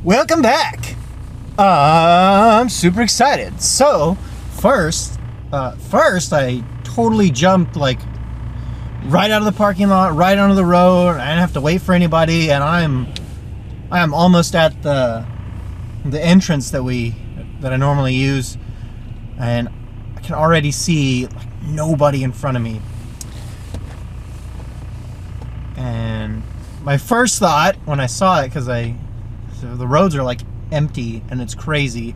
Welcome back. I'm super excited. So, first I totally jumped like right out of the parking lot, right onto the road. I didn't have to wait for anybody, and I am almost at the entrance that I normally use, and I can already see like nobody in front of me. And my first thought when I saw it, because the roads are like empty and it's crazy,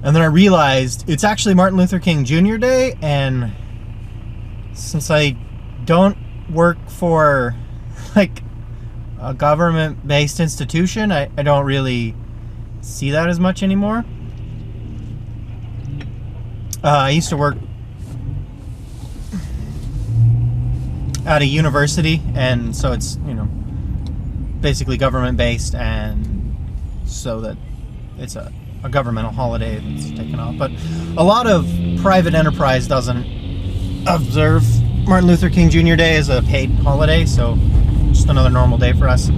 and then I realized it's actually Martin Luther King Jr. Day, and since I don't work for like a government-based institution, I don't really see that as much anymore. I used to work at a university, and so it's, basically government-based, and so that it's a governmental holiday that's taken off. But a lot of private enterprise doesn't observe Martin Luther King Jr. Day as a paid holiday, so just another normal day for us.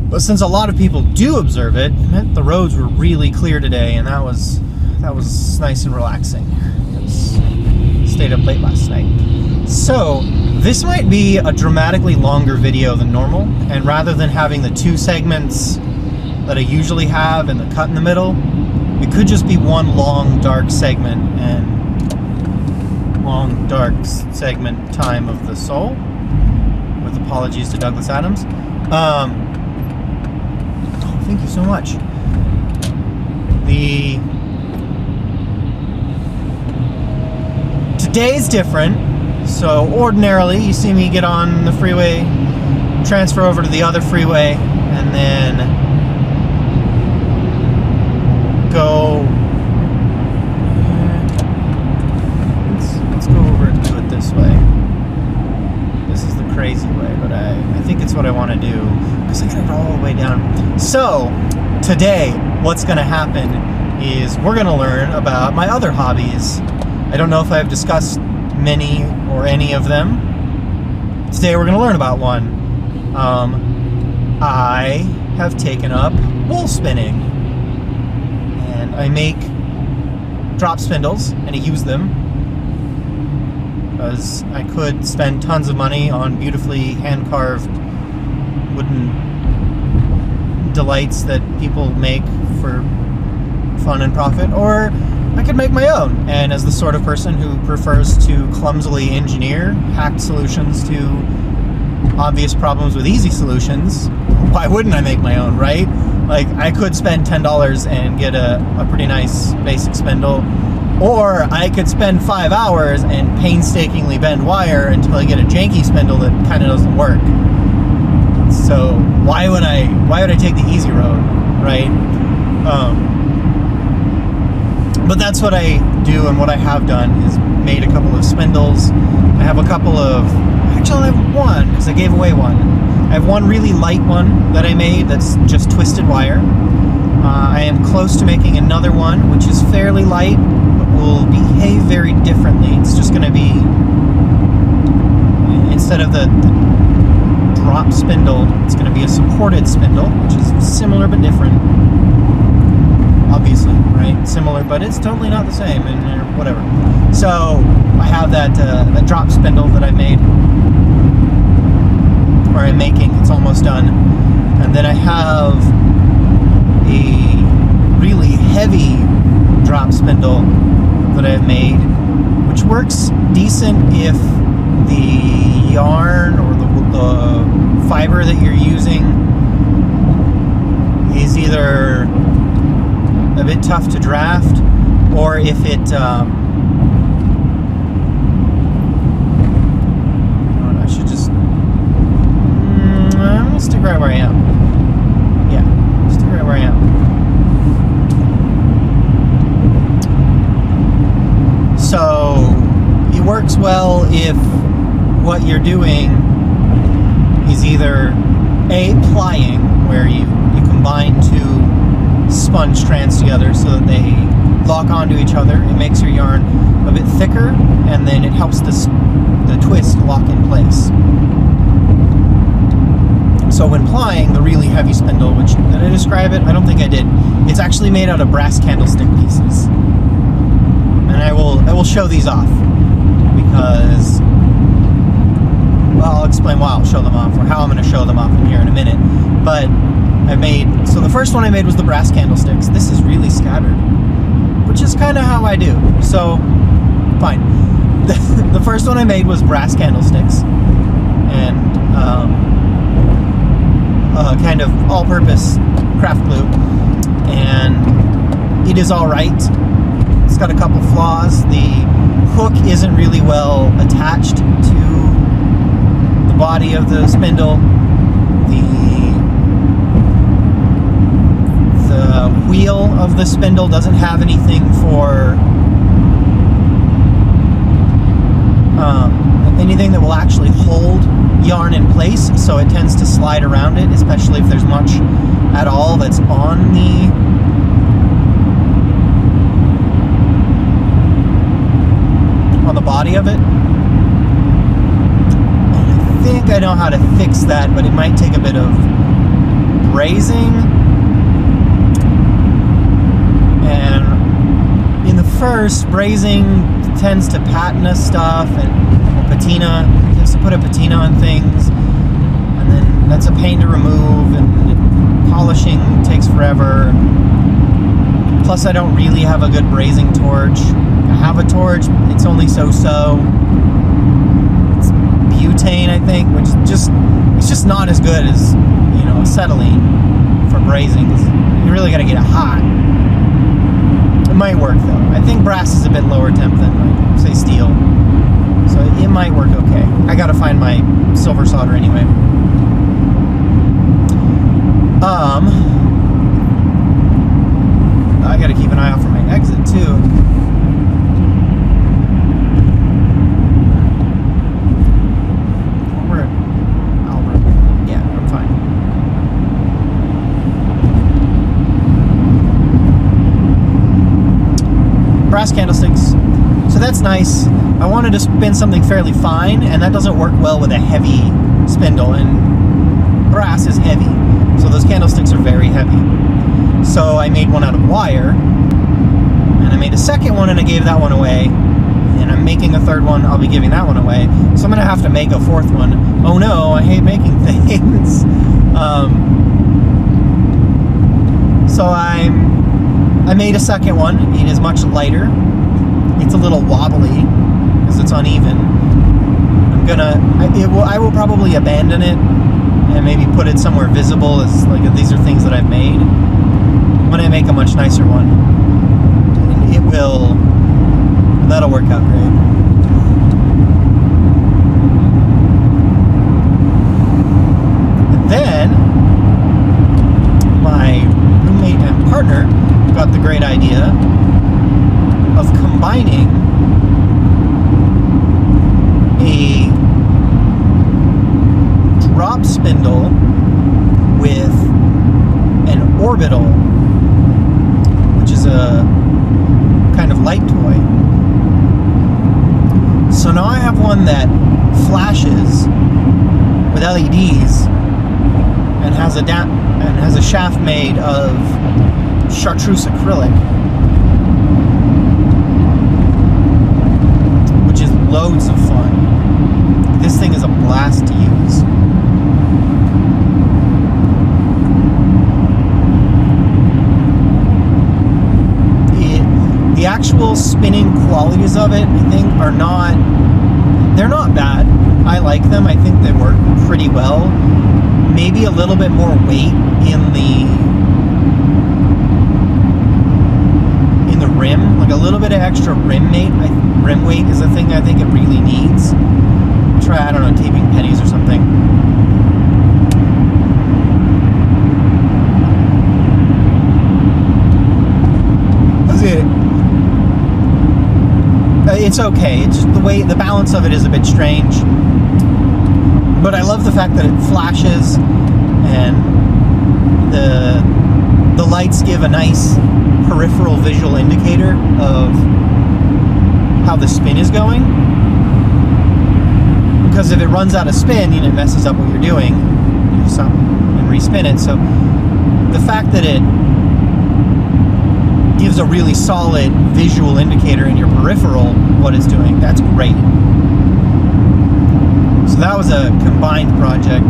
But since a lot of people do observe it, it meant the roads were really clear today, and that was nice and relaxing. Stayed up late last night. So this might be a dramatically longer video than normal, and rather than having the two segments that I usually have and the cut in the middle, it could just be one long dark segment, and long dark segment time of the soul, with apologies to Douglas Adams. Thank you so much. Today's different. So ordinarily you see me get on the freeway, transfer over to the other freeway, and then go, let's go over and do it this way. This is the crazy way, but I think it's what I want to do, because I got it all the way down. So today what's going to happen is we're going to learn about my other hobbies. I don't know if I've discussed many or any of them. Today we're going to learn about one. I have taken up wool spinning, and I make drop spindles, and I use them because I could spend tons of money on beautifully hand-carved wooden delights that people make for fun and profit, or I could make my own. And as the sort of person who prefers to clumsily engineer hacked solutions to obvious problems with easy solutions, why wouldn't I make my own, right? Like, I could spend $10 and get a pretty nice basic spindle, or I could spend 5 hours and painstakingly bend wire until I get a janky spindle that kind of doesn't work. So why would I take the easy road, right? But that's what I do, and what I have done is made a couple of spindles. I have a couple of, actually I have one, because I gave away one. I have one really light one that I made that's just twisted wire. I am close to making another one, which is fairly light, but will behave very differently. It's just going to be, instead of the drop spindle, it's going to be a supported spindle, which is similar but different. Obviously, right? Similar, but it's totally not the same, and whatever. So I have that drop spindle that I made, or I'm making. It's almost done, and then I have a really heavy drop spindle that I've made, which works decent if the yarn or the fiber that you're using is either a bit tough to draft, or if it I should just I'm gonna stick right where I am. Yeah, stick right where I am. So it works well if what you're doing is either plying, where you combine two sponge strands together so that they lock onto each other. It makes your yarn a bit thicker, and then it helps the twist lock in place. So when plying the really heavy spindle, which, did I describe it? I don't think I did. It's actually made out of brass candlestick pieces. And I will show these off, because, well, I'll explain why I'll show them off, or how I'm going to show them off in here in a minute. But so the first one I made was the brass candlesticks. This is really scattered, which is kind of how I do. So, fine. The first one I made was brass candlesticks, and kind of all-purpose craft glue, and it is all right. It's got a couple flaws. The hook isn't really well attached to the body of the spindle. The wheel of the spindle doesn't have anything for anything that will actually hold yarn in place, so it tends to slide around it, especially if there's much at all that's on the body of it. And I think I know how to fix that, but it might take a bit of brazing. And in the first, brazing tends to patina stuff, and patina tends to put a patina on things, and then that's a pain to remove, and polishing takes forever. Plus, I don't really have a good brazing torch. I have a torch, it's only so-so. It's butane, I think, which it's just not as good as, acetylene for brazing. You really got to get it hot. It might work though. I think brass is a bit lower temp than, like, say, steel, so it might work okay. I gotta find my silver solder anyway. I gotta keep an eye out for my exit too. We're at Albert. Yeah, I'm fine. Brass candlesticks. So that's nice. I wanted to spin something fairly fine, and that doesn't work well with a heavy spindle, and brass is heavy. So those candlesticks are very heavy. So I made one out of wire, and I made a second one, and I gave that one away. And I'm making a third one, I'll be giving that one away. So I'm going to have to make a fourth one. Oh no, I hate making things. So I made a second one. It is much lighter. It's a little wobbly because it's uneven. I will probably abandon it and maybe put it somewhere visible as, like, these are things that I've made. When I make a much nicer one, and that'll work out great. And then my roommate and partner got the great idea of combining a drop spindle with an orbital, which is a kind of light toy. So now I have one that flashes with LEDs and has a shaft made of chartreuse acrylic, which is loads of fun. This thing is a blast to use. The actual spinning qualities of it, I think, they're not bad. I like them. I think they work pretty well. Maybe a little bit more weight in the rim, like a little bit of extra rim weight is a thing I think it really needs. Try, I don't know, taping pennies or something. It's okay. It's just the balance of it is a bit strange. But I love the fact that it flashes, and the lights give a nice peripheral visual indicator of how the spin is going. Because if it runs out of spin, it messes up what you're doing. just up and respin it. So the fact that it gives a really solid visual indicator in your peripheral what it's doing, that's great. So that was a combined project.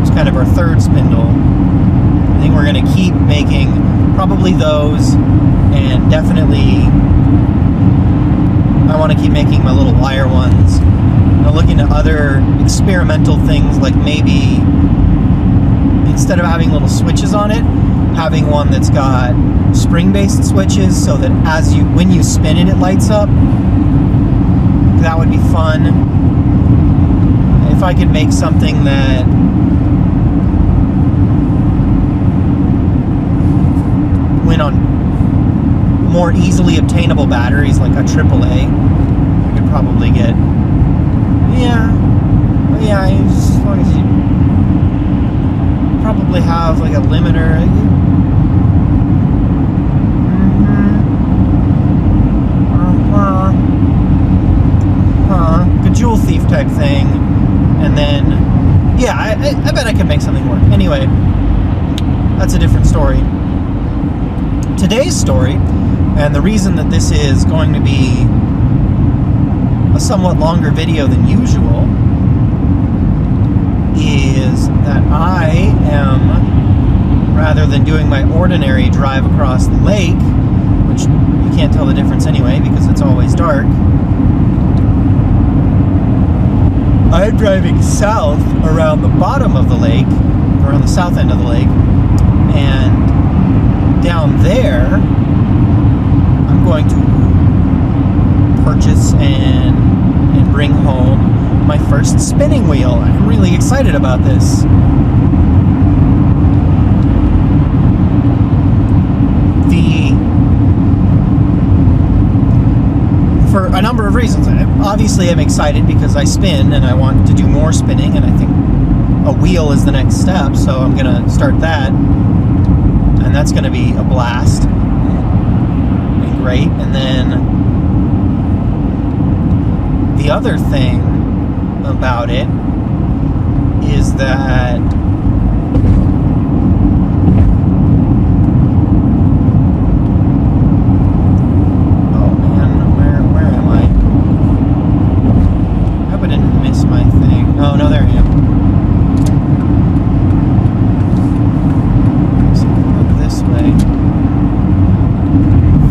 It's kind of our third spindle. I think we're going to keep making probably those, and definitely I want to keep making my little wire ones. I'm looking at other experimental things, like maybe instead of having little switches on it, having one that's got spring-based switches, so that when you spin it, it lights up. That would be fun. If I could make something that went on more easily obtainable batteries, like a AAA, I could probably get. Yeah, as long as you probably have like a limiter. Good jewel thief type thing, and then yeah, I bet I could make something work. Anyway, that's a different story. Today's story, and the reason that this is going to be a somewhat longer video than usual, is that I am, rather than doing my ordinary drive across the lake, which you can't tell the difference anyway because it's always dark, I'm driving south around the bottom of the lake, around the south end of the lake, and down there I'm going to purchase and bring home my first spinning wheel. I'm really excited about this. For a number of reasons. Obviously, I'm excited because I spin and I want to do more spinning, and I think a wheel is the next step, so I'm going to start that, and that's going to be a blast and great. And then the other thing about it is that oh no, there I am. So look this way.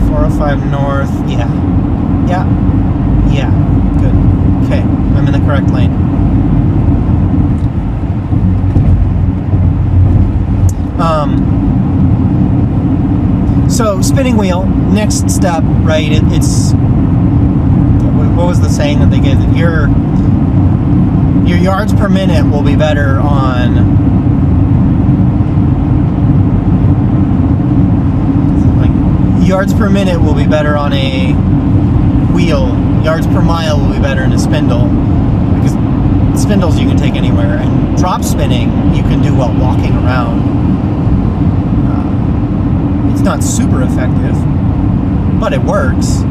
405 north. Yeah. Good. Okay, I'm in the correct lane. So spinning wheel. Next step, right? It's what was the saying that they gave? Your yards per minute will be better on yards per minute will be better on a wheel. Yards per mile will be better in a spindle, because spindles you can take anywhere, and drop spinning you can do while walking around. It's not super effective, but it works.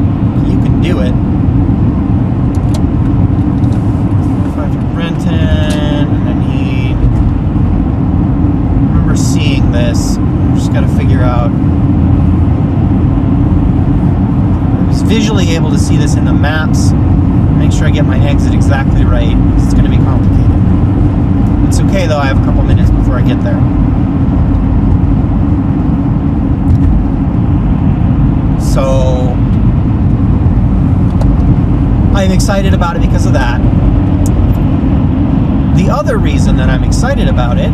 You can do it. And I remember seeing this. I just got to figure out. I was visually able to see this in the maps. Make sure I get my exit exactly right. It's going to be complicated. It's okay though. I have a couple minutes before I get there. So I'm excited about it because of that. The other reason that I'm excited about it,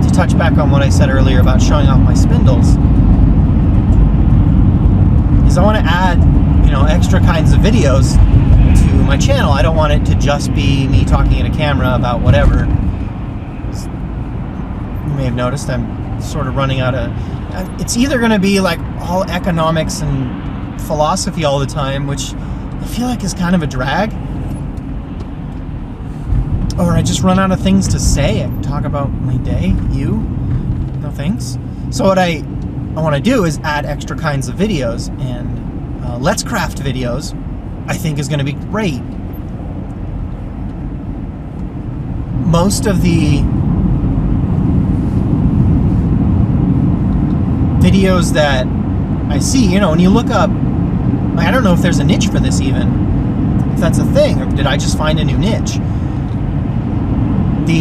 to touch back on what I said earlier about showing off my spindles, is I want to add, extra kinds of videos to my channel. I don't want it to just be me talking at a camera about whatever. You may have noticed I'm sort of running out of... It's either going to be like all economics and philosophy all the time, which I feel like is kind of a drag. Or I just run out of things to say. I can talk about my day. No thanks. So what I want to do is add extra kinds of videos, and Let's Craft videos I think is going to be great. Most of the videos that I see, you know, when you look up, I don't know if there's a niche for this even, if that's a thing, or did I just find a new niche? Oh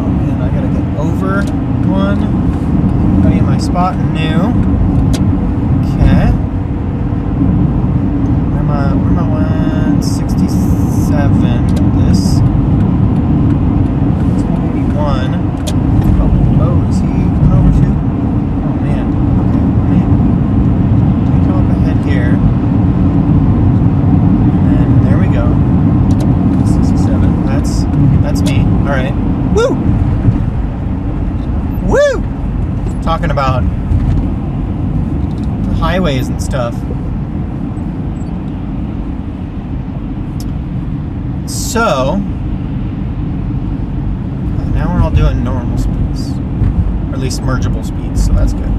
man, I gotta get over one. Gotta get my spot new. Okay. Where am I 167? This. 181. Oh, is he coming over too? Oh man. Okay, let me come up ahead here. And then there we go. 67. That's me. Alright. Woo! Woo! Talking about the highways and stuff. So now we're all doing normal speeds, or at least mergeable speeds, so that's good.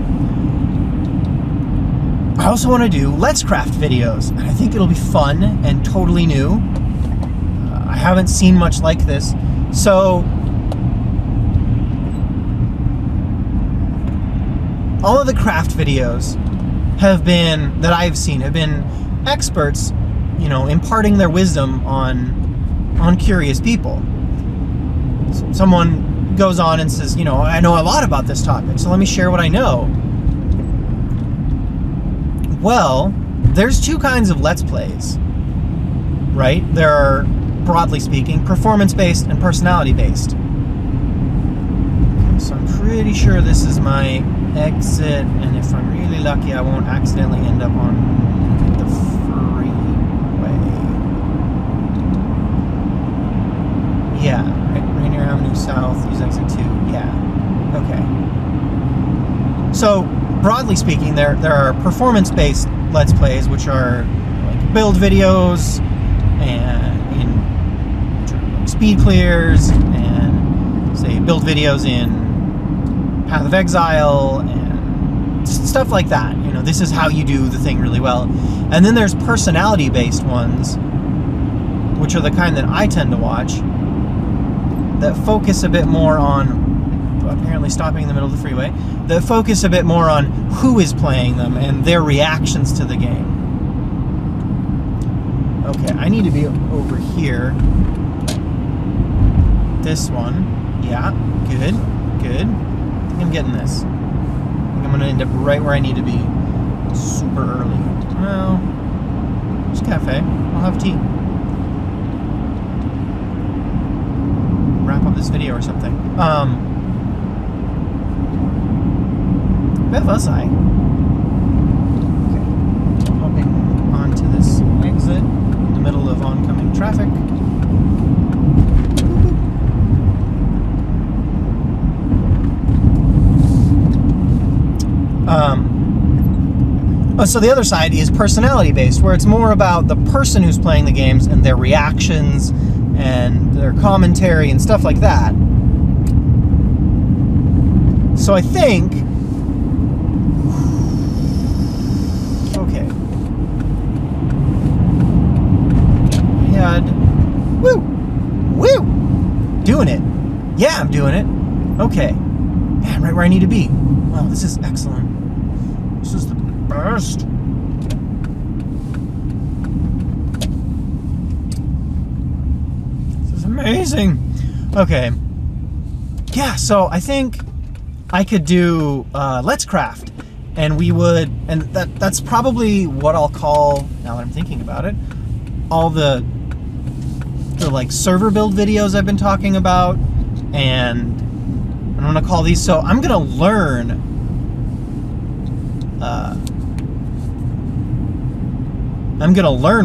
I also want to do Let's Craft videos, and I think it'll be fun and totally new. I haven't seen much like this, so all of the craft videos that I've seen have been experts, you know, imparting their wisdom on curious people. So someone goes on and says, you know, I know a lot about this topic, so let me share what I know. Well, there's two kinds of Let's Plays, right? There are, broadly speaking, performance-based and personality-based. Okay, so I'm pretty sure this is my exit, and if I'm really lucky, I won't accidentally end up on the freeway. Yeah, Rainier Avenue South, use exit 2. Yeah, okay. So, broadly speaking, there are performance-based Let's Plays, which are like build videos and speed clears, and say build videos in Path of Exile and stuff like that. You know, this is how you do the thing really well. And then there's personality-based ones, which are the kind that I tend to watch, that focus a bit more on, apparently stopping in the middle of the freeway, that focus a bit more on who is playing them and their reactions to the game. Okay, I need to be over here. This one. Yeah, good. I think I'm getting this. I think I'm going to end up right where I need to be. Super early. Well, there's a cafe. I'll have tea. Wrap up this video or something. Where was I? Okay. Hopping onto this exit in the middle of oncoming traffic. So the other side is personality-based, where it's more about the person who's playing the games and their reactions and their commentary and stuff like that. So I think... Okay. Woo! Woo! Doing it. Yeah, I'm doing it. Okay. Man, right where I need to be. Wow, this is excellent. This is the best. This is amazing. Okay. Yeah, so I think I could do Let's Craft, and we would, and that's probably what I'll call, now that I'm thinking about it, all the like server build videos I've been talking about, and I'm gonna call these, so I'm gonna learn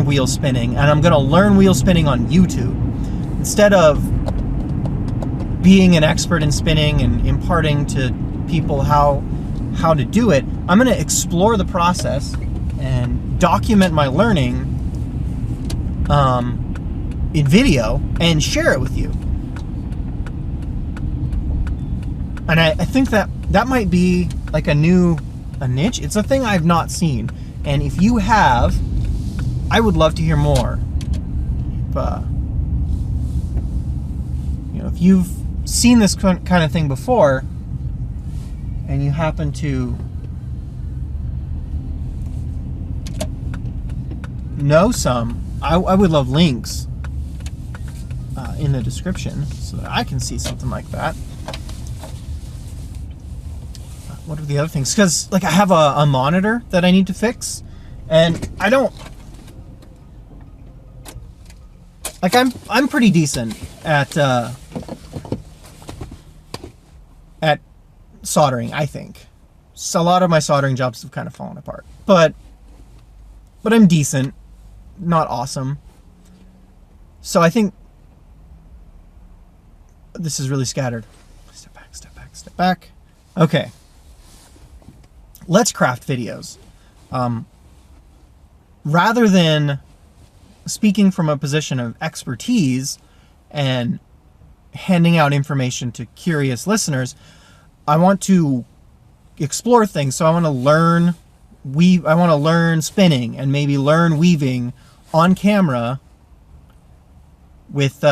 wheel spinning, and I'm gonna learn wheel spinning on YouTube instead of being an expert in spinning and imparting to people how to do it. I'm gonna explore the process and document my learning in video and share it with you. And I think that might be like a niche. It's a thing I've not seen. And if you have, I would love to hear more. If you've seen this kind of thing before and you happen to know some, I would love links in the description so that I can see something like that. What are the other things? Because like I have a monitor that I need to fix, and I don't like I'm pretty decent at soldering, I think. So a lot of my soldering jobs have kind of fallen apart, but I'm decent, not awesome. So I think this is really scattered. Step back, step back, step back. Okay. Let's craft videos. Rather than speaking from a position of expertise and handing out information to curious listeners, I want to explore things. So I want to learn I want to learn spinning and maybe learn weaving on camera with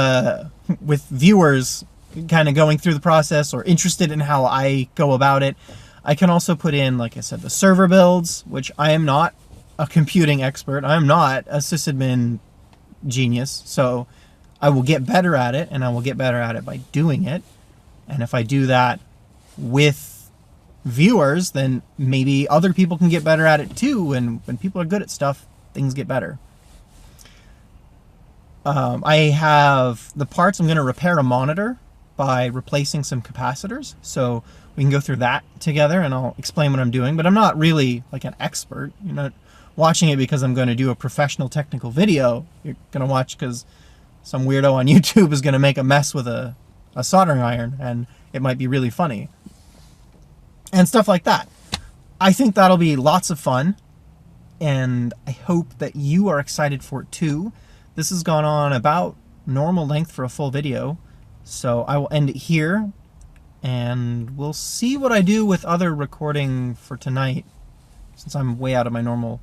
viewers kind of going through the process or interested in how I go about it. I can also put in, like I said, the server builds, which I am not a computing expert. I am not a sysadmin genius. So I will get better at it, and I will get better at it by doing it. And if I do that with viewers, then maybe other people can get better at it too. And when people are good at stuff, things get better. I have the parts. I'm going to repair a monitor by replacing some capacitors. So we can go through that together, and I'll explain what I'm doing. But I'm not really like an expert. You're not watching it because I'm going to do a professional technical video. You're going to watch because some weirdo on YouTube is going to make a mess with a soldering iron, and it might be really funny. And stuff like that. I think that'll be lots of fun, and I hope that you are excited for it too. This has gone on about normal length for a full video, so I will end it here, and we'll see what I do with other recording for tonight, since I'm way out of my normal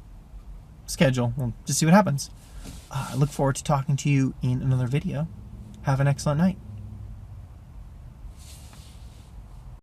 schedule. We'll just see what happens. I look forward to talking to you in another video. Have an excellent night.